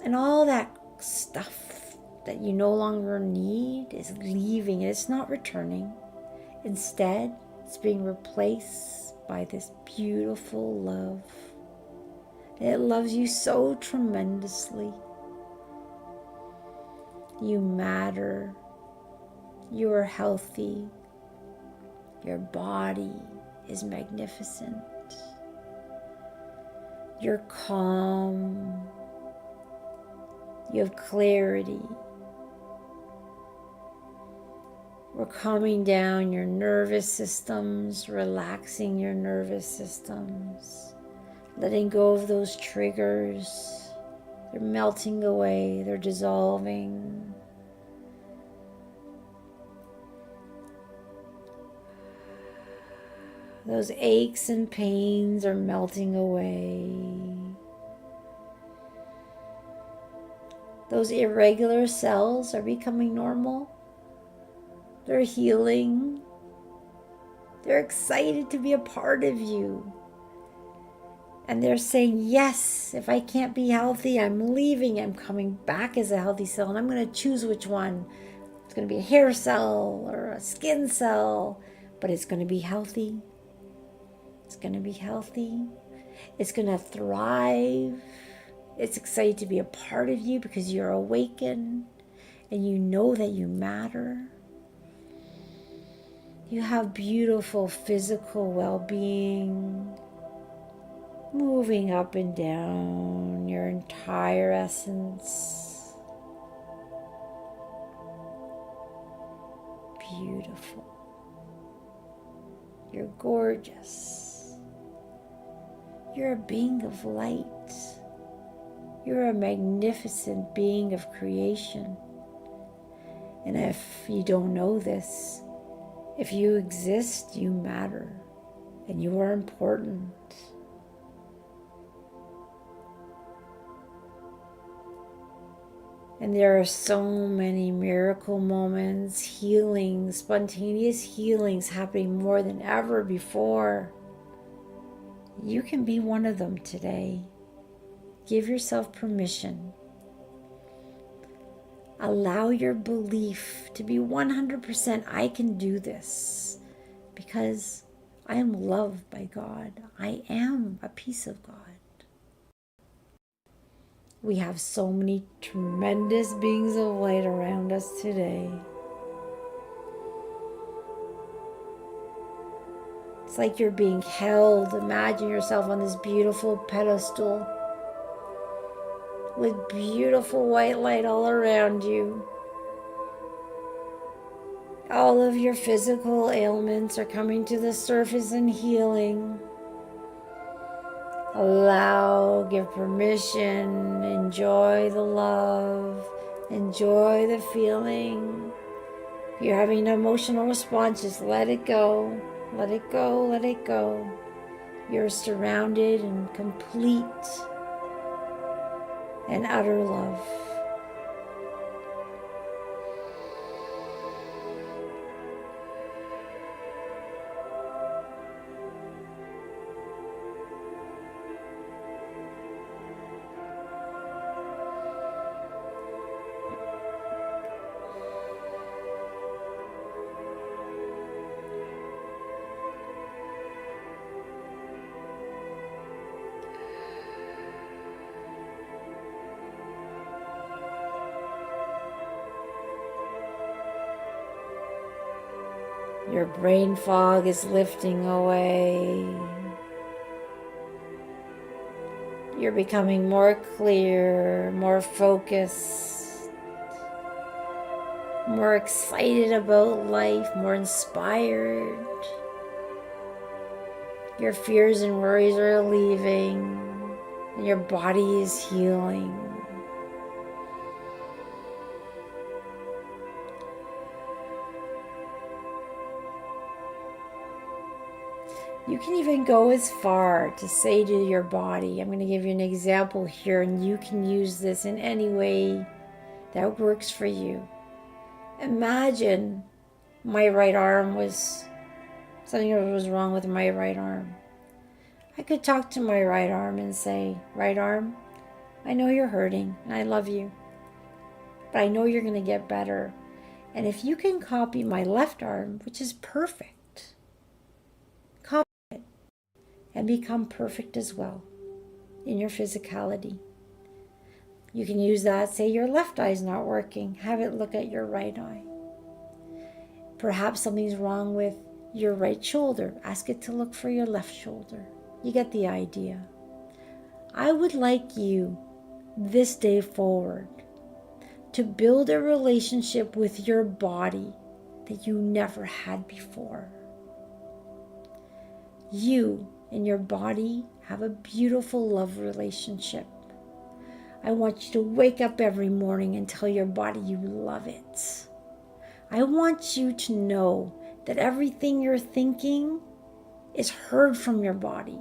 And all that stuff that you no longer need is leaving. It's not returning. Instead, it's being replaced by this beautiful love. It loves you so tremendously. You matter. You are healthy. Your body is magnificent. You're calm. You have clarity. We're calming down your nervous systems, relaxing your nervous systems, letting go of those triggers. They're melting away, they're dissolving. Those aches and pains are melting away. Those irregular cells are becoming normal. They're healing. They're excited to be a part of you. And they're saying, yes, if I can't be healthy, I'm leaving. I'm coming back as a healthy cell, and I'm going to choose which one. It's going to be a hair cell or a skin cell, but it's going to be healthy. It's going to be healthy. It's going to thrive. It's excited to be a part of you because you're awakened and you know that you matter. You have beautiful physical well-being, moving up and down your entire essence. Beautiful. You're gorgeous. You're a being of light. You're a magnificent being of creation. And if you don't know this, if you exist, you matter, and you are important. And there are so many miracle moments, healings, spontaneous healings happening more than ever before. You can be one of them today. Give yourself permission. Allow your belief to be 100% I can do this because I am loved by God. I am a piece of God. We have so many tremendous beings of light around us today. It's like you're being held. Imagine yourself on this beautiful pedestal with beautiful white light all around you. All of your physical ailments are coming to the surface and healing. Allow, give permission, enjoy the love, enjoy the feeling. If you're having an emotional response, just let it go, let it go, let it go. You're surrounded in complete and utter love. Your brain fog is lifting away. You're becoming more clear, more focused, more excited about life, more inspired. Your fears and worries are leaving, and your body is healing. You can even go as far to say to your body, I'm going to give you an example here, and you can use this in any way that works for you. Imagine my right arm something was wrong with my right arm. I could talk to my right arm and say, right arm, I know you're hurting and I love you, but I know you're going to get better. And if you can copy my left arm, which is perfect, copy it and become perfect as well in your physicality. You can use that, say your left eye is not working, have it look at your right eye. Perhaps something's wrong with your right shoulder, ask it to look for your left shoulder. You get the idea. I would like you this day forward to build a relationship with your body that you never had before. You and your body have a beautiful love relationship. I want you to wake up every morning and tell your body you love it. I want you to know that everything you're thinking is heard from your body.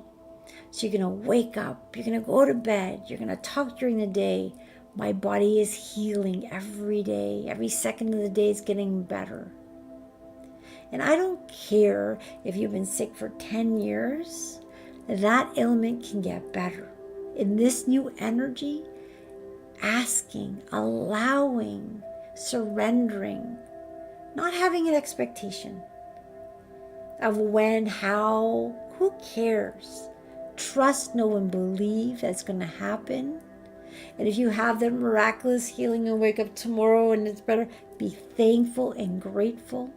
So you're going to wake up, you're going to go to bed, you're going to talk during the day. My body is healing every day. Every second of the day is getting better. And I don't care if you've been sick for 10 years. that ailment can get better. In this new energy, asking, allowing, surrendering, not having an expectation of when, how, who cares? Trust, know, and believe that's going to happen. And if you have that miraculous healing and wake up tomorrow and it's better, be thankful and grateful.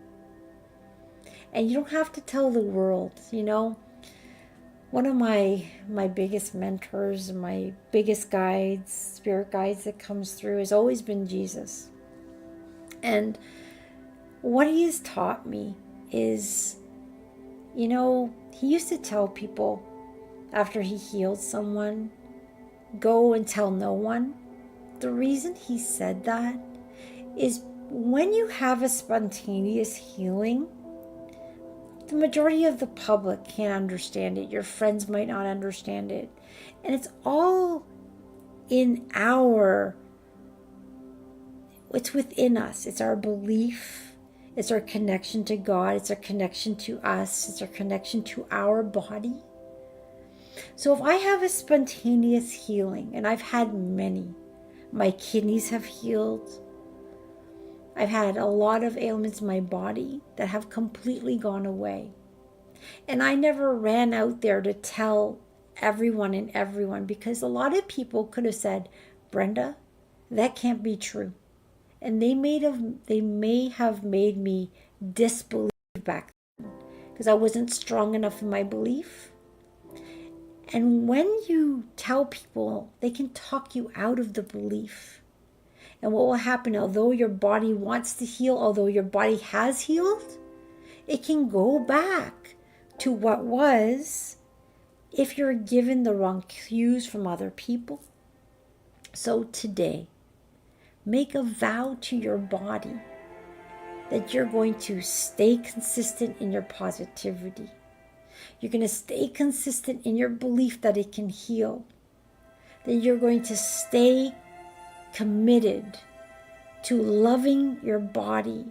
And you don't have to tell the world, One of my biggest mentors, my biggest guides, spirit guides that comes through has always been Jesus. And what he has taught me is, he used to tell people after he healed someone, go and tell no one. The reason he said that is when you have a spontaneous healing, the majority of the public can't understand it. Your friends might not understand it. And it's all it's within us. It's our belief. It's our connection to God. It's our connection to us. It's our connection to our body. So if I have a spontaneous healing, and I've had many, my kidneys have healed. I've had a lot of ailments in my body that have completely gone away. And I never ran out there to tell everyone because a lot of people could have said, Brenda, that can't be true. And they may have made me disbelieve back then because I wasn't strong enough in my belief. And when you tell people, they can talk you out of the belief. And what will happen, although your body wants to heal, although your body has healed, it can go back to what was if you're given the wrong cues from other people. So today, make a vow to your body that you're going to stay consistent in your positivity. You're going to stay consistent in your belief that it can heal. That you're going to stay committed to loving your body,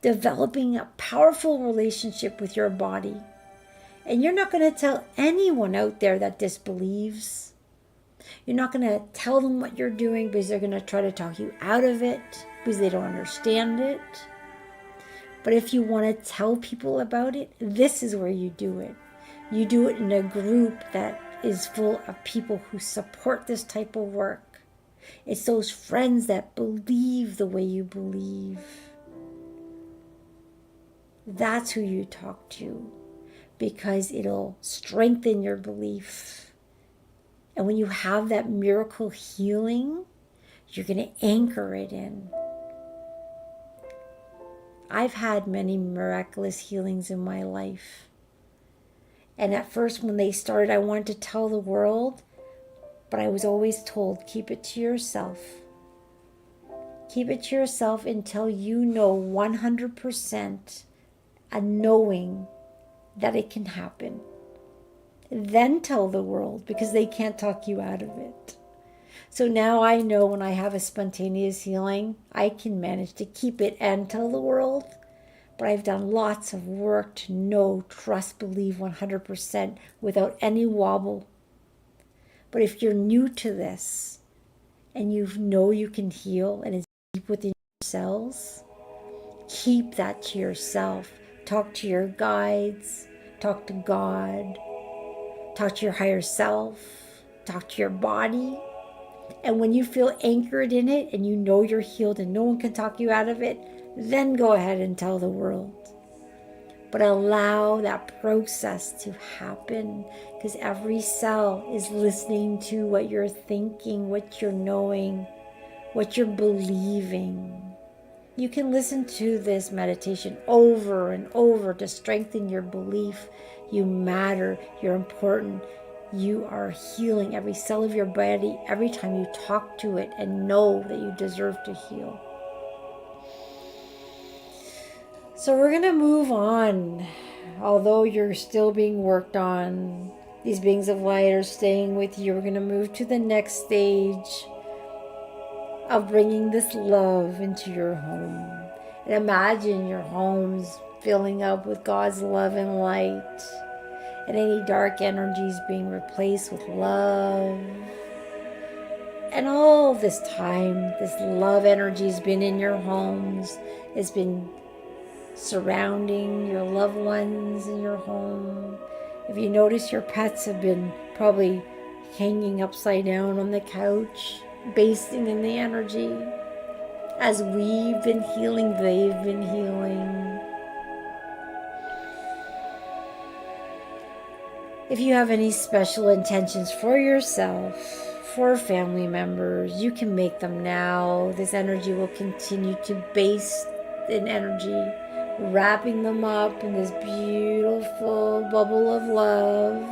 developing a powerful relationship with your body. And you're not going to tell anyone out there that disbelieves. You're not going to tell them what you're doing because they're going to try to talk you out of it because they don't understand it. But if you want to tell people about it, this is where you do it. You do it in a group that is full of people who support this type of work. It's those friends that believe the way you believe. That's who you talk to because it'll strengthen your belief. And when you have that miracle healing, you're going to anchor it in. I've had many miraculous healings in my life. And at first when they started, I wanted to tell the world, but I was always told, keep it to yourself. Keep it to yourself until you know 100% a knowing that it can happen. Then tell the world because they can't talk you out of it. So now I know when I have a spontaneous healing, I can manage to keep it and tell the world. But I've done lots of work to know, trust, believe 100% without any wobble. But if you're new to this and you know you can heal and it's deep within yourselves, keep that to yourself. Talk to your guides, talk to God, talk to your higher self, talk to your body. And when you feel anchored in it and you know you're healed and no one can talk you out of it, then go ahead and tell the world. But allow that process to happen because every cell is listening to what you're thinking, what you're knowing, what you're believing. You can listen to this meditation over and over to strengthen your belief. You matter, you're important. You are healing every cell of your body every time you talk to it and know that you deserve to heal. So we're going to move on. Although you're still being worked on, these beings of light are staying with you. We're going to move to the next stage of bringing this love into your home. And imagine your home's filling up with God's love and light. and any dark energies being replaced with love. And all this time, this love energy has been in your homes. It's been surrounding your loved ones in your home. If you notice, your pets have been probably hanging upside down on the couch, basking in the energy. As we've been healing, they've been healing. If you have any special intentions for yourself, for family members, you can make them now. This energy will continue to base in energy, wrapping them up in this beautiful bubble of love.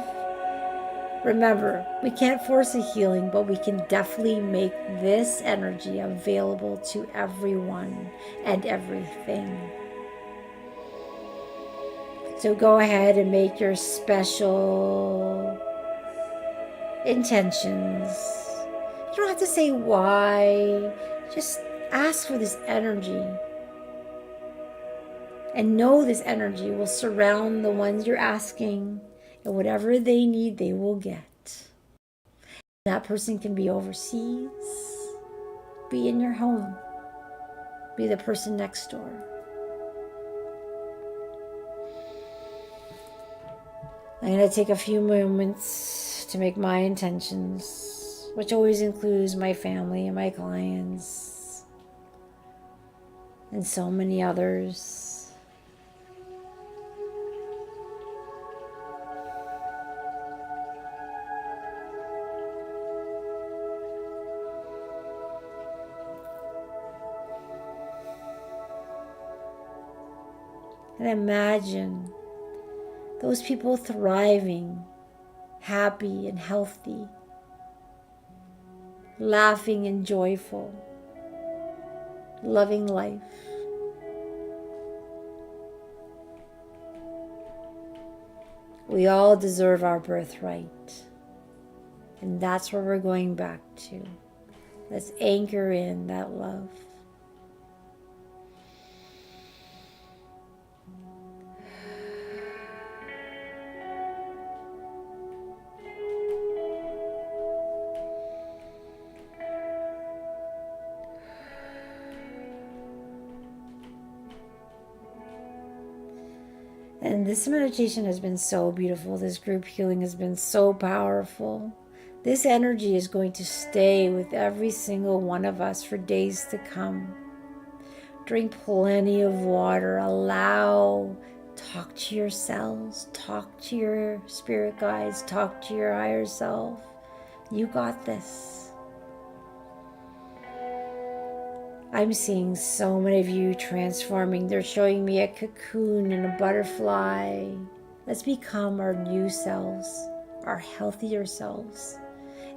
Remember, we can't force a healing, but we can definitely make this energy available to everyone and everything. So go ahead and make your special intentions. You don't have to say why. Just ask for this energy. And know this energy will surround the ones you're asking. And whatever they need, they will get. That person can be overseas, be in your home, be the person next door. I'm going to take a few moments to make my intentions, which always includes my family and my clients and so many others. And imagine those people thriving, happy and healthy, laughing and joyful, loving life. We all deserve our birthright. And that's where we're going back to. Let's anchor in that love. And this meditation has been so beautiful. This group healing has been so powerful. This energy is going to stay with every single one of us for days to come. Drink plenty of water. Talk to yourselves. Talk to your spirit guides. Talk to your higher self. You got this. I'm seeing so many of you transforming. They're showing me a cocoon and a butterfly. Let's become our new selves, our healthier selves.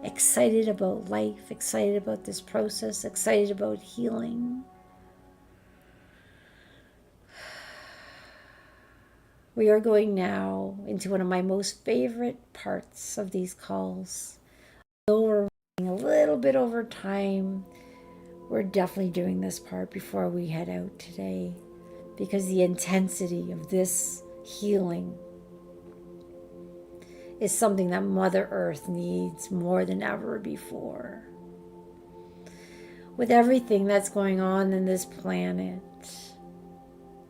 Excited about life, excited about this process, excited about healing. We are going now into one of my most favorite parts of these calls. Though we're running a little bit over time, we're definitely doing this part before we head out today, because the intensity of this healing is something that Mother Earth needs more than ever before. With everything that's going on in this planet,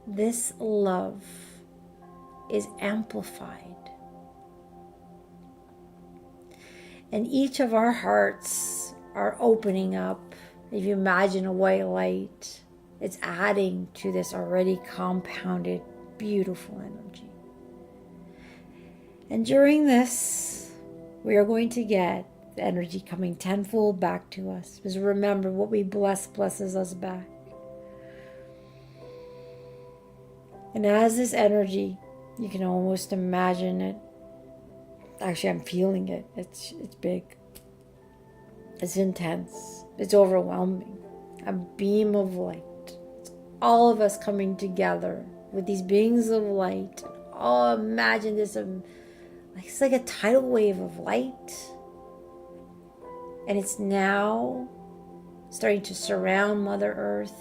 this love is amplified. And each of our hearts are opening up. If you imagine a white light, it's adding to this already compounded, beautiful energy. And during this, we are going to get the energy coming tenfold back to us. Because remember, what we bless blesses us back. And as this energy, you can almost imagine it. Actually, I'm feeling it. It's big. It's intense. It's overwhelming. A beam of light. It's all of us coming together with these beings of light. Oh, imagine this. It's like a tidal wave of light. And it's now starting to surround Mother Earth.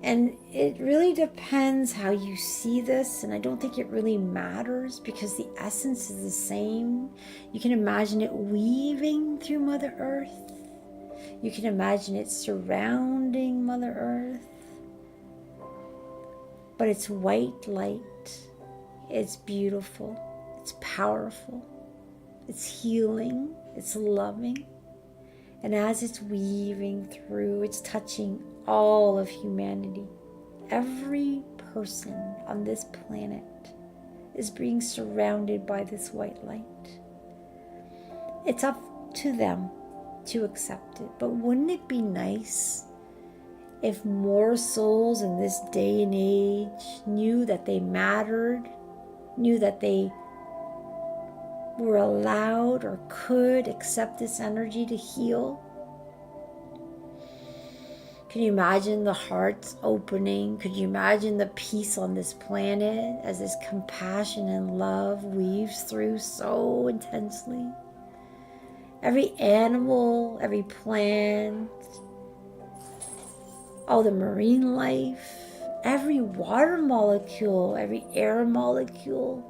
And it really depends how you see this, and I don't think it really matters because the essence is the same. You can imagine it weaving through Mother Earth. You can imagine it surrounding Mother Earth. But it's white light. It's beautiful. It's powerful. It's healing. It's loving. And as it's weaving through, it's touching all of humanity. Every person on this planet is being surrounded by this white light. It's up to them to accept it. But wouldn't it be nice if more souls in this day and age knew that they mattered, knew that they were allowed or could accept this energy to heal? Can you imagine the hearts opening? Could you imagine the peace on this planet as this compassion and love weaves through so intensely? Every animal, every plant, all the marine life, every water molecule, every air molecule,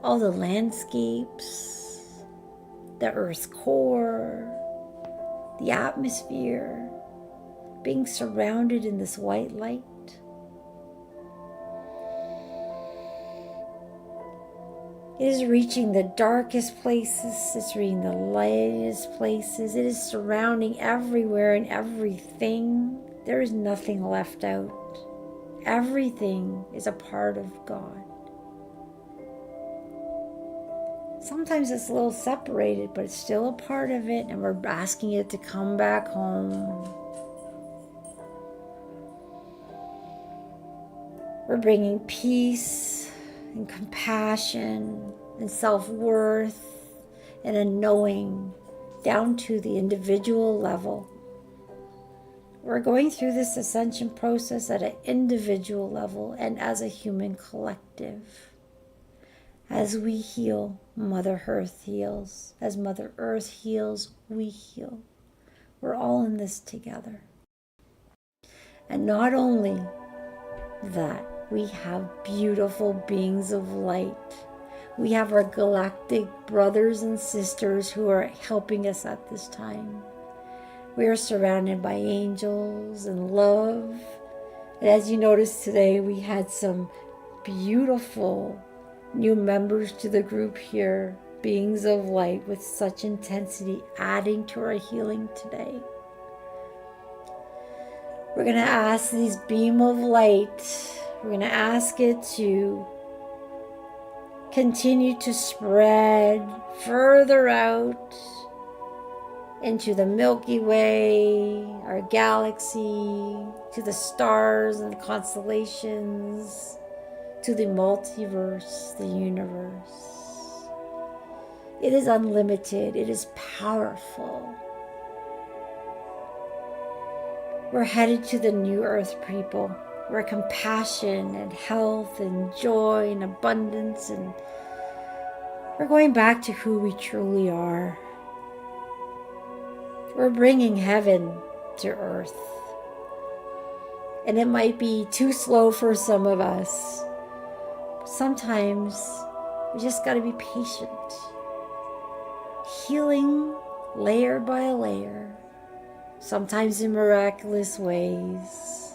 all the landscapes, the Earth's core, the atmosphere, being surrounded in this white light. It is reaching the darkest places, it's reaching the lightest places, it is surrounding everywhere and everything. There is nothing left out. Everything is a part of God. Sometimes it's a little separated, but it's still a part of it, and we're asking it to come back home. We're bringing peace and compassion and self-worth and a knowing down to the individual level. We're going through this ascension process at an individual level and as a human collective. As we heal, Mother Earth heals. As Mother Earth heals, we heal. We're all in this together. And not only that, we have beautiful beings of light. We have our galactic brothers and sisters who are helping us at this time. We are surrounded by angels and love. And as you noticed today, we had some beautiful new members to the group here, beings of light with such intensity, adding to our healing today. We're going to ask this beam of light, we're going to ask it to continue to spread further out into the Milky Way, our galaxy, to the stars and the constellations, to the multiverse, the universe. It is unlimited. It is powerful. We're headed to the new earth, people, where compassion and health and joy and abundance, and we're going back to who we truly are. We're bringing heaven to earth. And it might be too slow for some of us. Sometimes we just got to be patient. Healing layer by layer, sometimes in miraculous ways.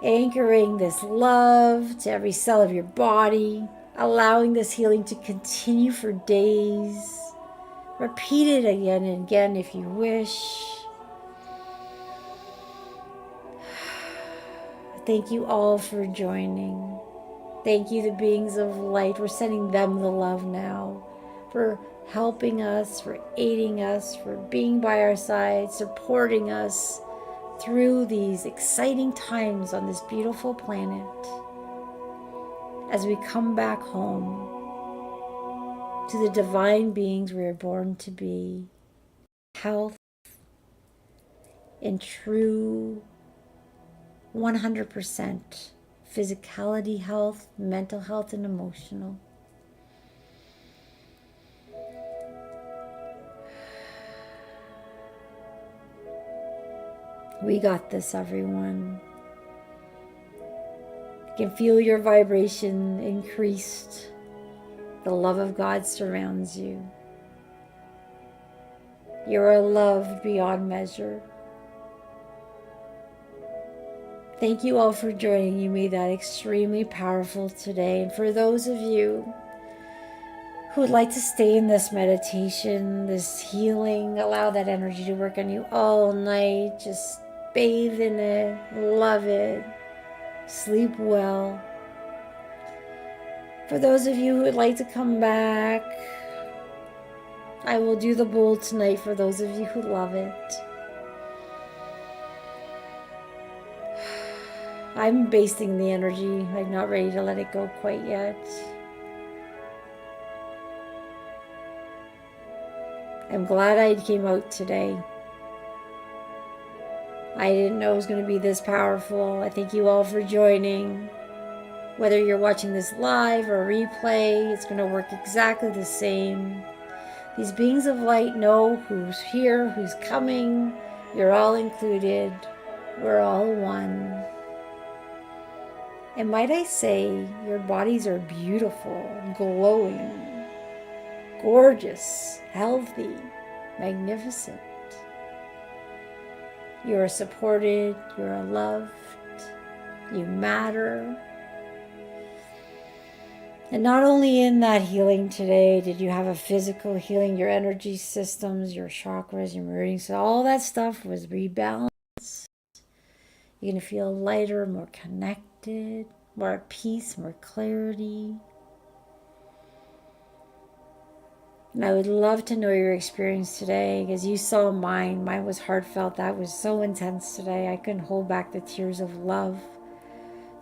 Anchoring this love to every cell of your body, allowing this healing to continue for days. Repeat it again and again if you wish. Thank you all for joining. Thank you, the beings of light. We're sending them the love now, for helping us, for aiding us, for being by our side, supporting us through these exciting times on this beautiful planet as we come back home to the divine beings we are born to be. Health in true 100% physicality health, mental health, and emotional. We got this, everyone. You can feel your vibration increased. The love of God surrounds you. You are loved beyond measure. Thank you all for joining. You made that extremely powerful today. And for those of you who would like to stay in this meditation, this healing, allow that energy to work on you all night. Just bathe in it, love it, sleep well. For those of you who would like to come back, I will do the bowl tonight for those of you who love it. I'm basting the energy. I'm not ready to let it go quite yet. I'm glad I came out today. I didn't know it was going to be this powerful. I thank you all for joining. Whether you're watching this live or replay, it's going to work exactly the same. These beings of light know who's here, who's coming. You're all included. We're all one. And might I say, your bodies are beautiful, glowing, gorgeous, healthy, magnificent. You are supported, you are loved, you matter. And not only in that healing today did you have a physical healing, your energy systems, your chakras, your meridians, so all that stuff was rebalanced. You're going to feel lighter, more connected, more at peace, more clarity. And I would love to know your experience today, because you saw mine. Mine was heartfelt. That was so intense today. I couldn't hold back the tears of love.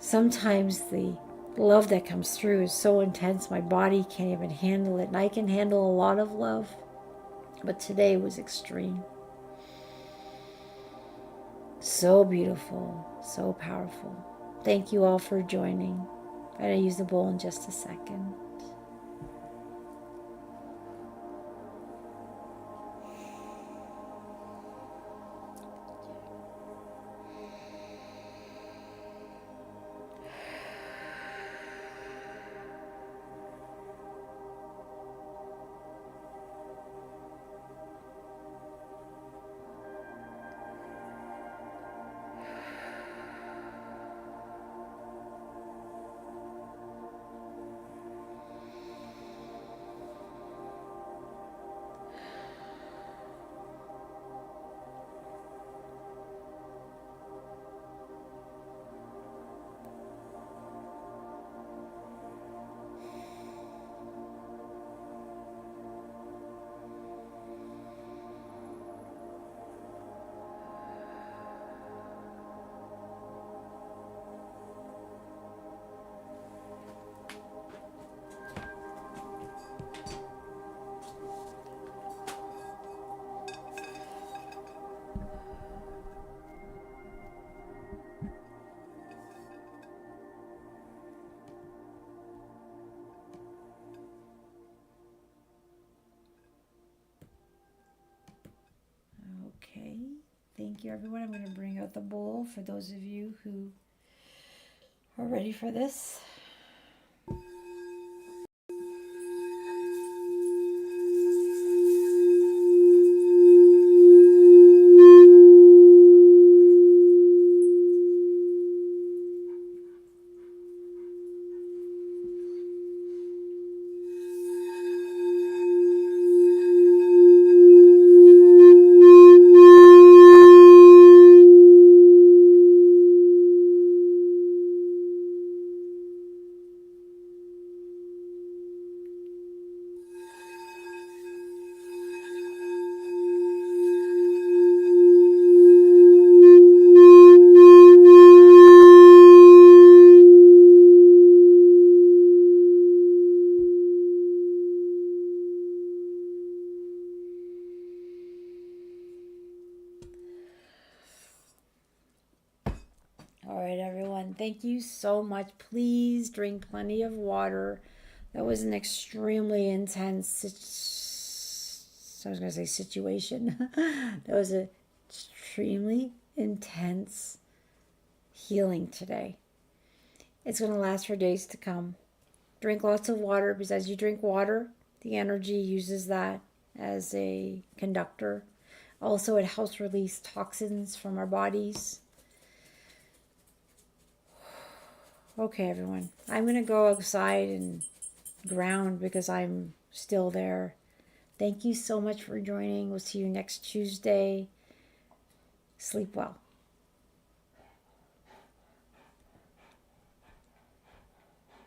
Sometimes the love that comes through is so intense, my body can't even handle it. And I can handle a lot of love, but today was extreme. So beautiful, so powerful. Thank you all for joining. I'm going to use the bowl in just a second. Okay, thank you everyone. I'm going to bring out the bowl for those of you who are ready for this. All right, everyone. Thank you so much. Please drink plenty of water. That was an extremely intense, I was going to say situation. That was an extremely intense healing today. It's going to last for days to come. Drink lots of water, because as you drink water, the energy uses that as a conductor. Also, it helps release toxins from our bodies. Okay, everyone. I'm going to go outside and ground because I'm still there. Thank you so much for joining. We'll see you next Tuesday. Sleep well.